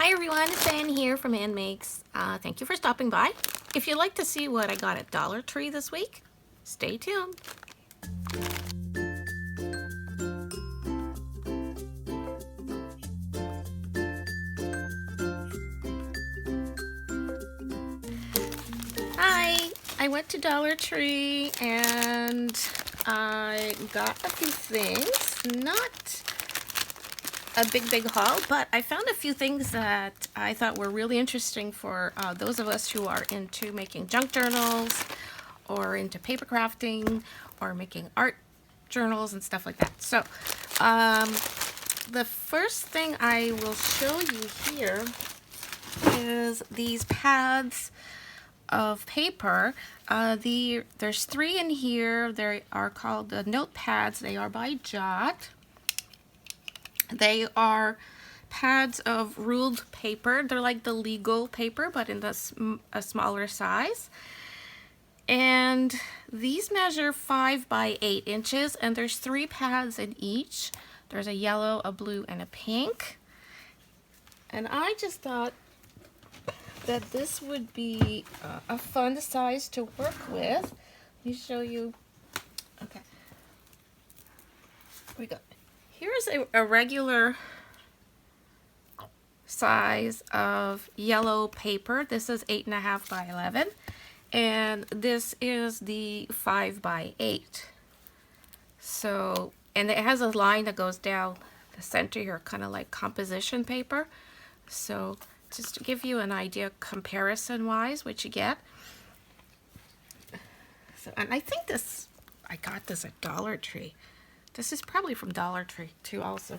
Hi everyone, it's Ann here from AnnMakes. Thank you for stopping by. If you'd like to see what I got at Dollartree this week, stay tuned. Hi, I went to Dollartree and I got a few things. Not a big haul, but I found a few things that I thought were really interesting for those of us who are into making junk journals or into paper crafting or making art journals and stuff like that. So the first thing I will show you here is these pads of paper. There's 3 in here. They are called the Notepads. They are by Jot. They are pads of ruled paper. They're like the legal paper, but in a smaller size. And these measure 5 by 8 inches, and there's 3 pads in each. There's a yellow, a blue, and a pink. And I just thought that this would be a fun size to work with. Let me show you. Okay. We got. Here's a regular size of yellow paper. This is 8.5 by 11, and this is the 5 by 8. So, and it has a line that goes down the center here, kind of like composition paper. So, just to give you an idea, comparison-wise, what you get. So, and I think I got this at Dollartree. This is probably from Dollartree too also.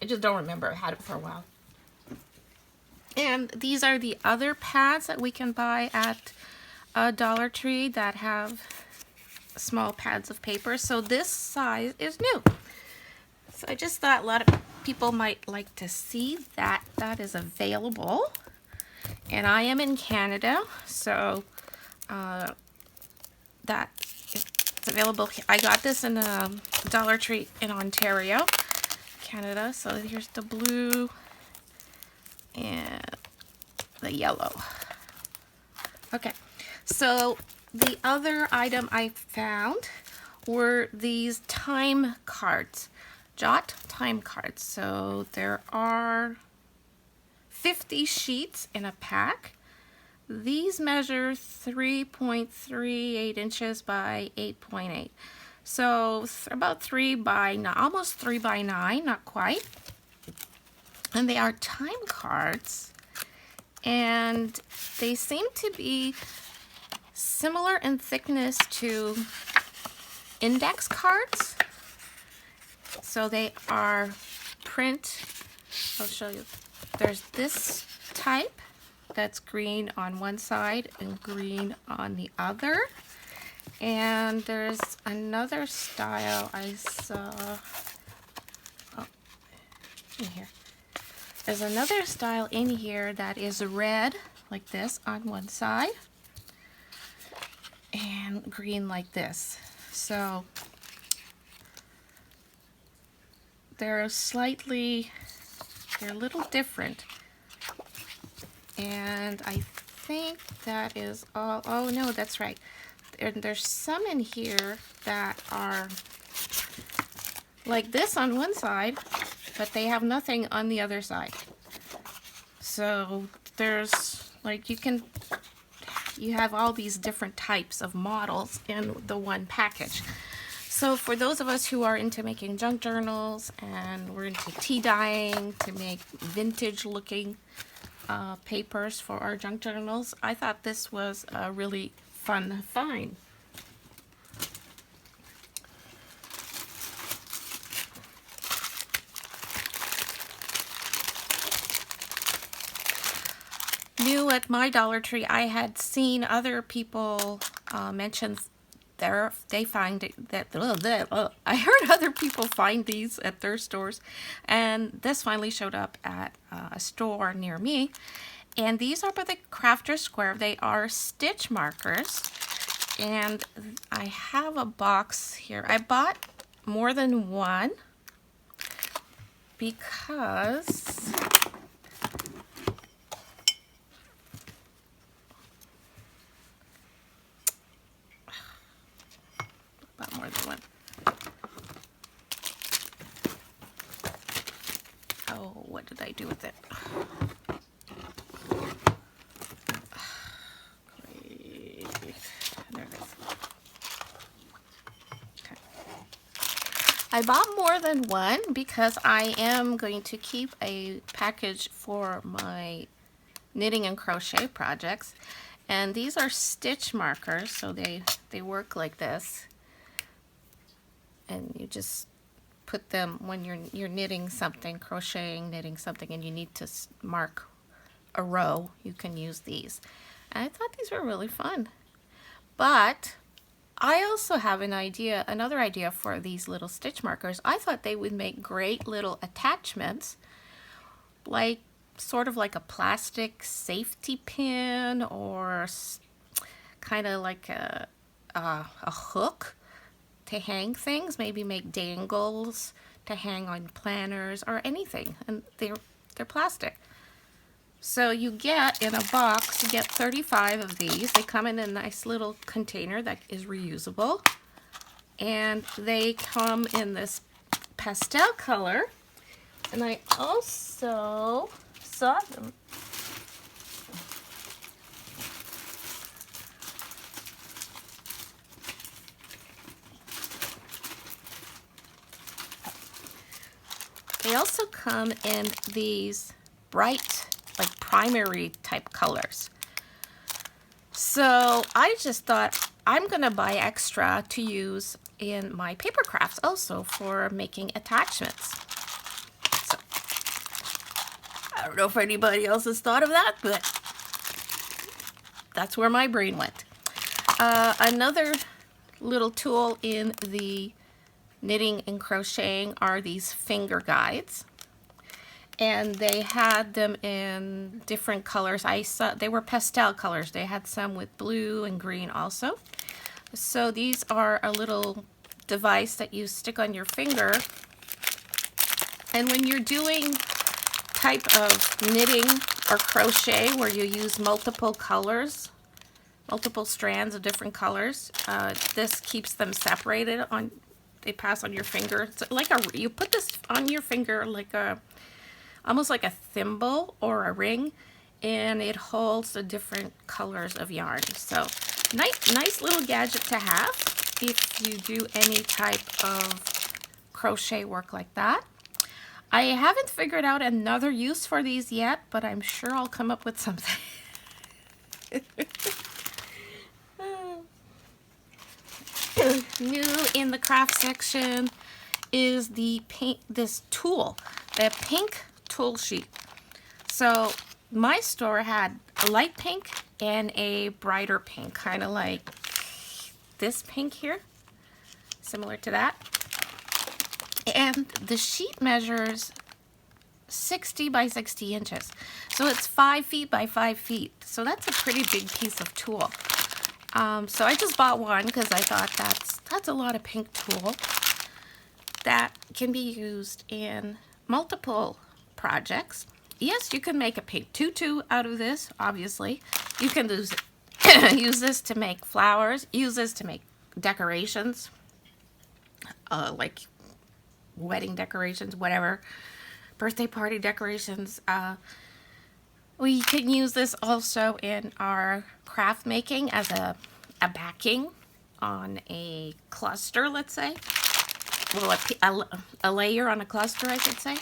I just don't remember. I had it for a while. And these are the other pads that we can buy at Dollartree that have small pads of paper. So this size is new. So I just thought a lot of people might like to see that that is available. And I am in Canada, so that it's available. I got this in a Dollartree in Ontario, Canada. So here's the blue and the yellow. Okay, so the other item I found were these time cards, Jot time cards. So there are 50 sheets in a pack. These measure 3.38 inches by 8.8. So about 3 by 9, almost 3 by 9, not quite. And they are time cards. And they seem to be similar in thickness to index cards. So they are print, I'll show you. There's this type that's green on one side and green on the other. And there's another style I saw, in here. There's another style in here that is red like this on one side and green like this. So they're a little different. And I think that is all. Oh no, that's right. There's some in here that are like this on one side, but they have nothing on the other side. So there's like you have all these different types of models in the one package. So for those of us who are into making junk journals and we're into tea dyeing to make vintage looking papers for our junk journals, I thought this was a really fun find. New at my Dollartree, I had seen other people mention they find that I heard other people find these at their stores, and this finally showed up at a store near me. And these are by the Crafter Square. They are stitch markers, and I have a box here. I bought more than one because what did I do with it? There it is. Okay. I bought more than one because I am going to keep a package for my knitting and crochet projects. And these are stitch markers, so they work like this. And you just put them when you're knitting something, crocheting, knitting something, and you need to mark a row, you can use these. And I thought these were really fun. But I also have another idea for these little stitch markers. I thought they would make great little attachments, like sort of like a plastic safety pin, or kind of like a hook to hang things, maybe make dangles to hang on planners or anything. And they're plastic. So you get, in a box, you get 35 of these. They come in a nice little container that is reusable. And they come in this pastel color. And I also saw them. They also come in these bright, like primary type colors. So I just thought I'm gonna buy extra to use in my paper crafts also for making attachments. So I don't know if anybody else has thought of that, but that's where my brain went. Another little tool in the knitting and crocheting are these finger guides, and they had them in different colors. I saw they were pastel colors. They had some with blue and green also. So these are a little device that you stick on your finger, and when you're doing type of knitting or crochet where you use multiple colors, multiple strands of different colors, this keeps them separated. They pass on your finger. It's like you put this on your finger like almost like a thimble or a ring, and it holds the different colors of yarn. So nice little gadget to have if you do any type of crochet work like that. I haven't figured out another use for these yet, but I'm sure I'll come up with something. New in the craft section is this tool, the pink tool sheet. So my store had a light pink and a brighter pink, kind of like this pink here, similar to that. And the sheet measures 60 by 60 inches. So it's 5 feet by 5 feet. So that's a pretty big piece of tool. So I just bought one because I thought that's a lot of pink tool that can be used in multiple projects. Yes, you can make a pink tutu out of this, obviously. You can use this to make flowers, use this to make decorations, like wedding decorations, whatever, birthday party decorations. We can use this also in our craft making as a backing on a cluster, let's say. Well, a layer on a cluster, I should say.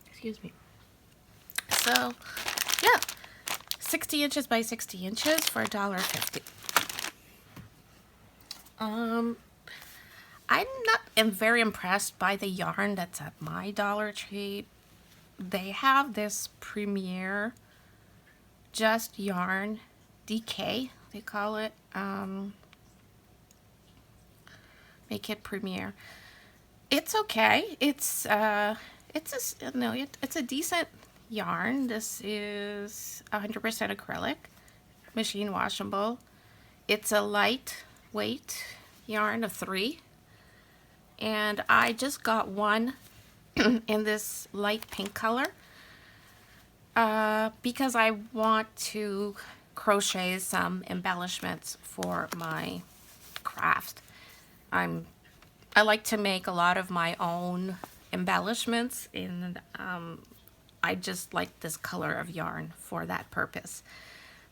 Excuse me. So, yeah. 60 inches by 60 inches for $1.50. I'm very impressed by the yarn that's at my Dollar Tree. They have this Premier Just Yarn DK, they call it. Make it Premier. It's okay. It's a decent yarn. This is 100% acrylic, machine washable. It's a lightweight yarn of 3, and I just got one in this light pink color. because I want to crochet some embellishments for my craft. I like to make a lot of my own embellishments, and I just like this color of yarn for that purpose.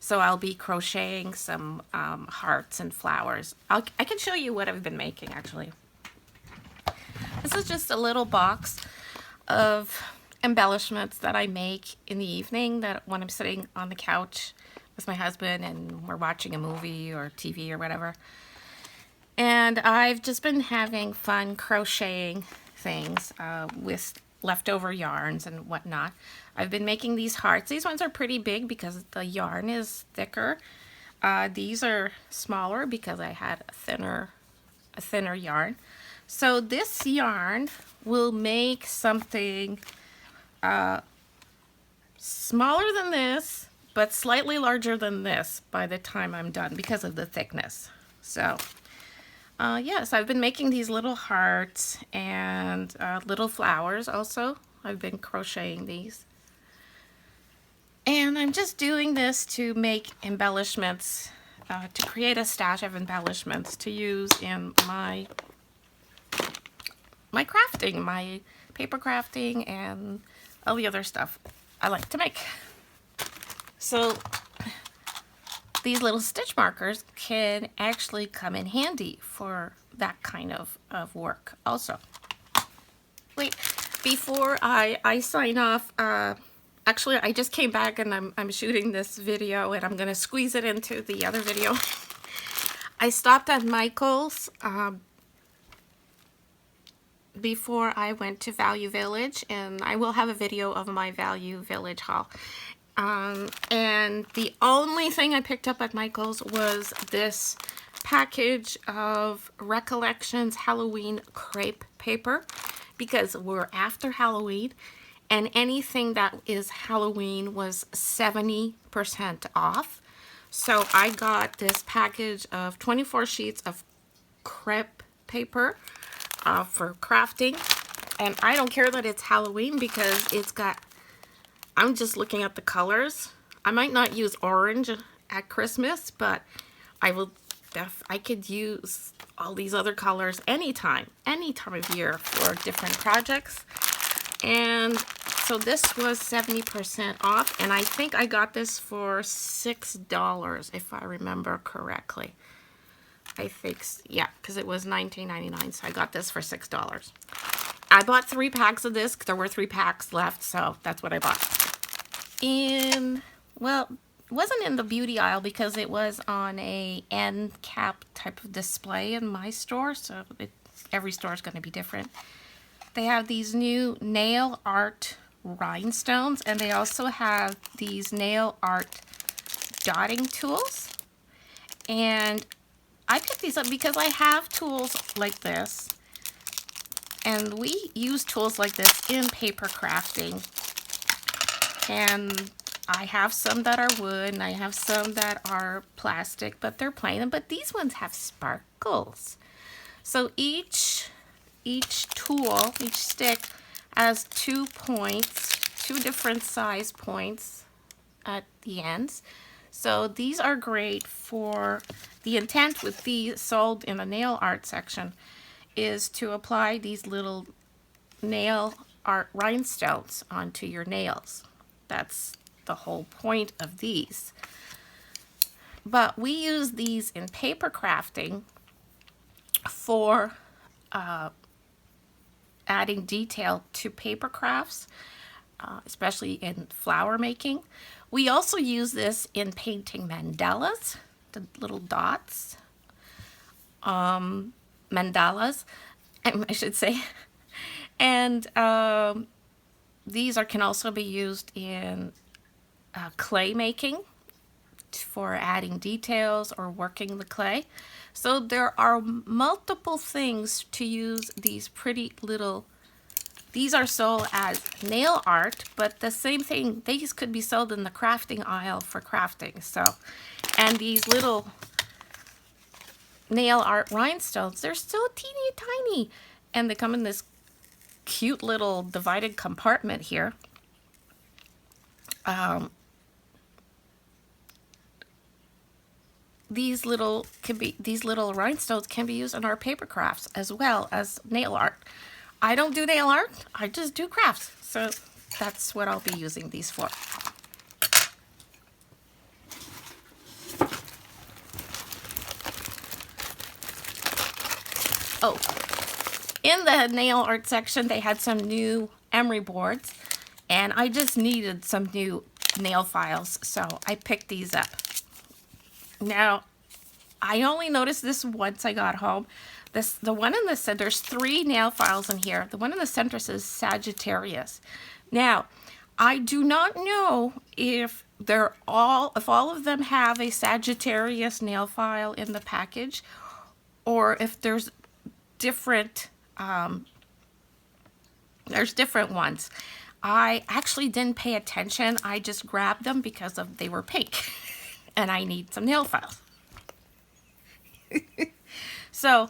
So I'll be crocheting some hearts and flowers. I can show you what I've been making actually. This is just a little box of embellishments that I make in the evening, that when I'm sitting on the couch with my husband and we're watching a movie or TV or whatever. And I've just been having fun crocheting things with leftover yarns and whatnot. I've been making these hearts. These ones are pretty big because the yarn is thicker. These are smaller because I had a thinner yarn. So this yarn will make something smaller than this, but slightly larger than this by the time I'm done because of the thickness. So yes, I've been making these little hearts and little flowers also. I've been crocheting these. And I'm just doing this to make embellishments, to create a stash of embellishments to use in my crafting, my paper crafting, and all the other stuff I like to make. So these little stitch markers can actually come in handy for that kind of work also. Wait, before I sign off, actually I just came back and I'm shooting this video and I'm gonna squeeze it into the other video. I stopped at Michael's before I went to Value Village, and I will have a video of my Value Village haul. And the only thing I picked up at Michael's was this package of Recollections Halloween crepe paper, because we're after Halloween and anything that is Halloween was 70% off. So I got this package of 24 sheets of crepe paper for crafting, and I don't care that it's Halloween because it's got, I'm just looking at the colors. I might not use orange at Christmas, but I could use all these other colors any time of year for different projects. And so this was 70% off, and I think I got this for $6 if I remember correctly. I think, yeah, because it was $19.99, so I got this for $6. I bought 3 packs of this. There were 3 packs left, so that's what I bought. Well, it wasn't in the beauty aisle because it was on a end cap type of display in my store, so every store is going to be different. They have these new nail art rhinestones, and they also have these nail art dotting tools. And I picked these up because I have tools like this, and we use tools like this in paper crafting. And I have some that are wood, and I have some that are plastic, but they're plain. But these ones have sparkles. So each tool, each stick, has 2 points, 2 different size points at the ends. So these are great for, the intent with these sold in the nail art section is to apply these little nail art rhinestones onto your nails. That's the whole point of these. But we use these in paper crafting for adding detail to paper crafts, especially in flower making. We also use this in painting mandalas, the little dots, mandalas, I should say. And these can also be used in clay making for adding details or working the clay. So there are multiple things to use these pretty little, these are sold as nail art, but the same thing, these could be sold in the crafting aisle for crafting. So, and these little nail art rhinestones, they're so teeny tiny, and they come in this cute little divided compartment here. these little rhinestones can be used in our paper crafts as well as nail art. I don't do nail art, I just do crafts. So that's what I'll be using these for. Oh, in the nail art section, they had some new emery boards, and I just needed some new nail files, so I picked these up. Now, I only noticed this once I got home. The one in the center, there's 3 nail files in here. The one in the center says Sagittarius. Now, I do not know if all of them have a Sagittarius nail file in the package, or if there's different ones. I actually didn't pay attention. I just grabbed them because they were pink and I need some nail files. So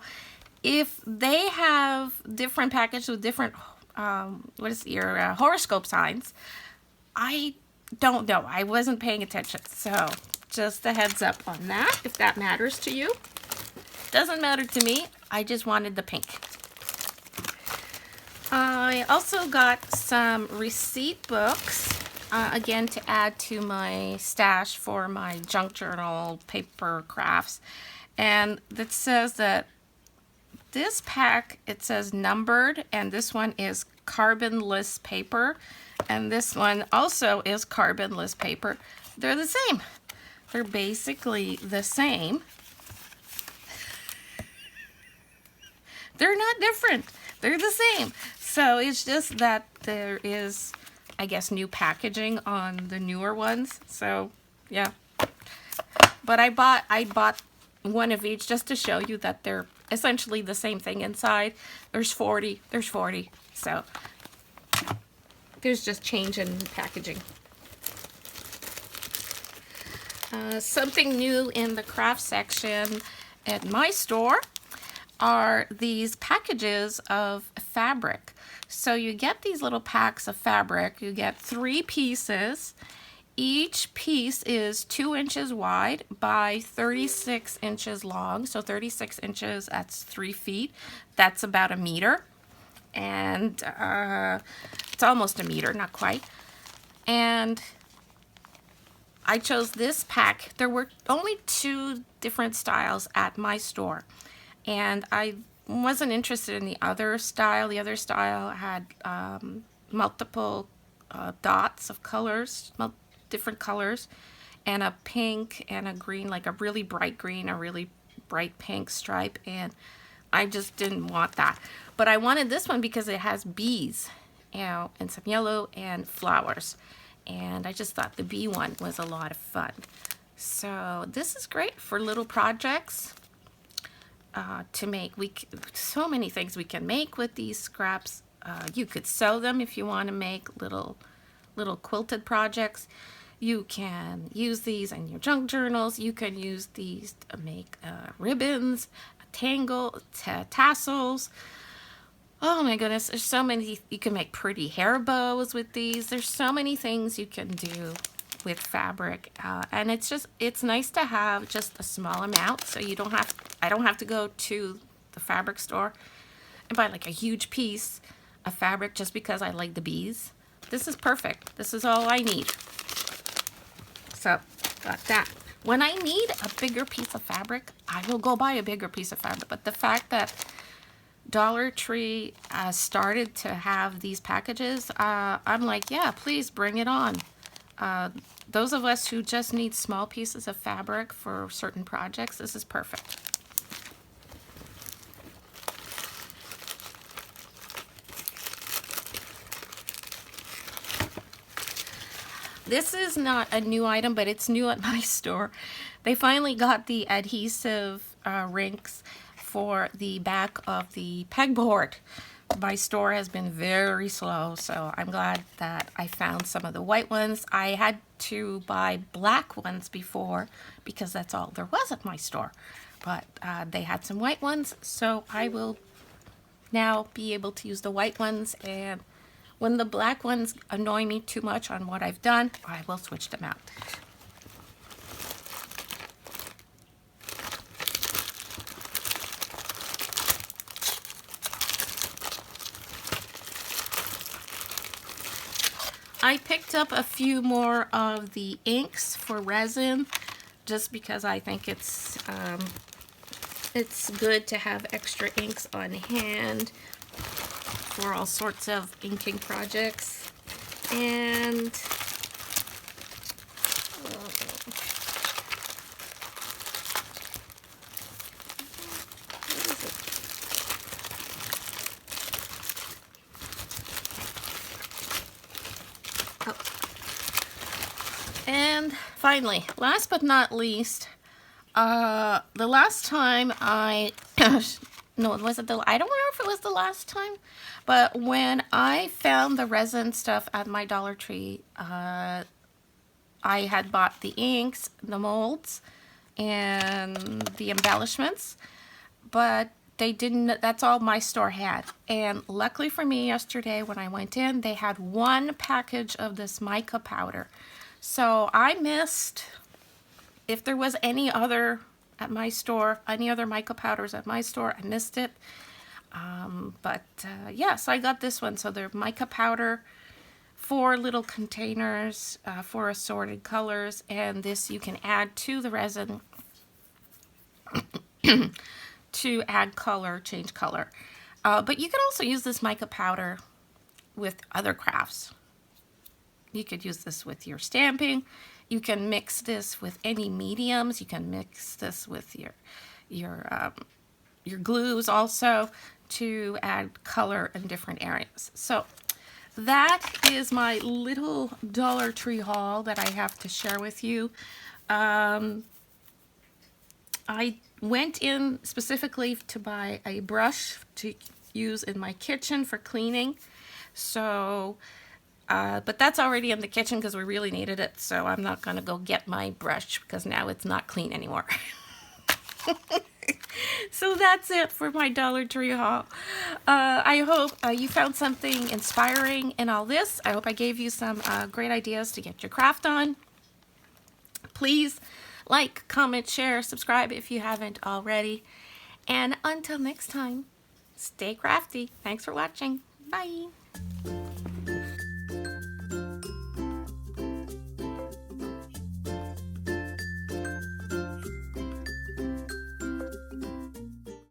if they have different packages with different horoscope signs, I don't know. I wasn't paying attention. So just a heads up on that, if that matters to you. Doesn't matter to me. I just wanted the pink. I also got some receipt books, again, to add to my stash for my junk journal paper crafts. And it says that this pack, it says numbered, and this one is carbonless paper, and this one also is carbonless paper. They're the same. They're basically the same. They're not different. They're the same. So it's just that there is, I guess, new packaging on the newer ones. So yeah. But I bought one of each just to show you that they're essentially the same thing inside. There's 40. So there's just change in packaging. Something new in the craft section at my store are these packages of fabric. So you get these little packs of fabric. You get 3 pieces. Each piece is 2 inches wide by 36 inches long. So 36 inches, that's 3 feet. That's about a meter. And it's almost a meter, not quite. And I chose this pack. There were only 2 different styles at my store. And I wasn't interested in the other style. The other style had multiple dots of colors, different colors, and a pink and a green, like a really bright green, a really bright pink stripe, and I just didn't want that. But I wanted this one because it has bees, and some yellow and flowers, and I just thought the bee one was a lot of fun. So this is great for little projects. To make. So many things we can make with these scraps. You could sew them if you want to make little quilted projects. You can use these in your junk journals. You can use these to make ribbons, tassels. Oh my goodness, there's so many. You can make pretty hair bows with these. There's so many things you can do with fabric, and it's nice to have just a small amount, so I don't have to go to the fabric store and buy like a huge piece of fabric just because I like the bees. This is perfect. This is all I need. So got that. When I need a bigger piece of fabric, I will go buy a bigger piece of fabric. But the fact that Dollar Tree started to have these packages, I'm like, yeah, please bring it on. Those of us who just need small pieces of fabric for certain projects, this is perfect. This is not a new item, but it's new at my store. They finally got the adhesive rings for the back of the pegboard. My store has been very slow, so I'm glad that I found some of the white ones. I had to buy black ones before because that's all there was at my store. But they had some white ones, so I will now be able to use the white ones. And when the black ones annoy me too much on what I've done, I will switch them out. I picked up a few more of the inks for resin just because I think it's good to have extra inks on hand for all sorts of inking projects. And and finally, last but not least, the last time I no, was it I don't remember if it was the last time, but when I found the resin stuff at my Dollar Tree, I had bought the inks, the molds, and the embellishments, but they didn't, that's all my store had. And luckily for me, yesterday when I went in, they had one package of this mica powder. So I missed, if there was any other at my store, any other mica powders at my store, I missed it. Yes, I got this one. So they're mica powder, 4 little containers, 4 assorted colors, and this you can add to the resin to add color, change color. But you can also use this mica powder with other crafts. You could use this with your stamping. You can mix this with any mediums. You can mix this with your glues also to add color in different areas. So that is my little Dollar Tree haul that I have to share with you. I went in specifically to buy a brush to use in my kitchen for cleaning. So but that's already in the kitchen because we really needed it, so I'm not going to go get my brush because now it's not clean anymore. So that's it for my Dollar Tree haul. I hope you found something inspiring in all this. I hope I gave you some great ideas to get your craft on. Please like, comment, share, subscribe if you haven't already. And until next time, stay crafty. Thanks for watching. Bye.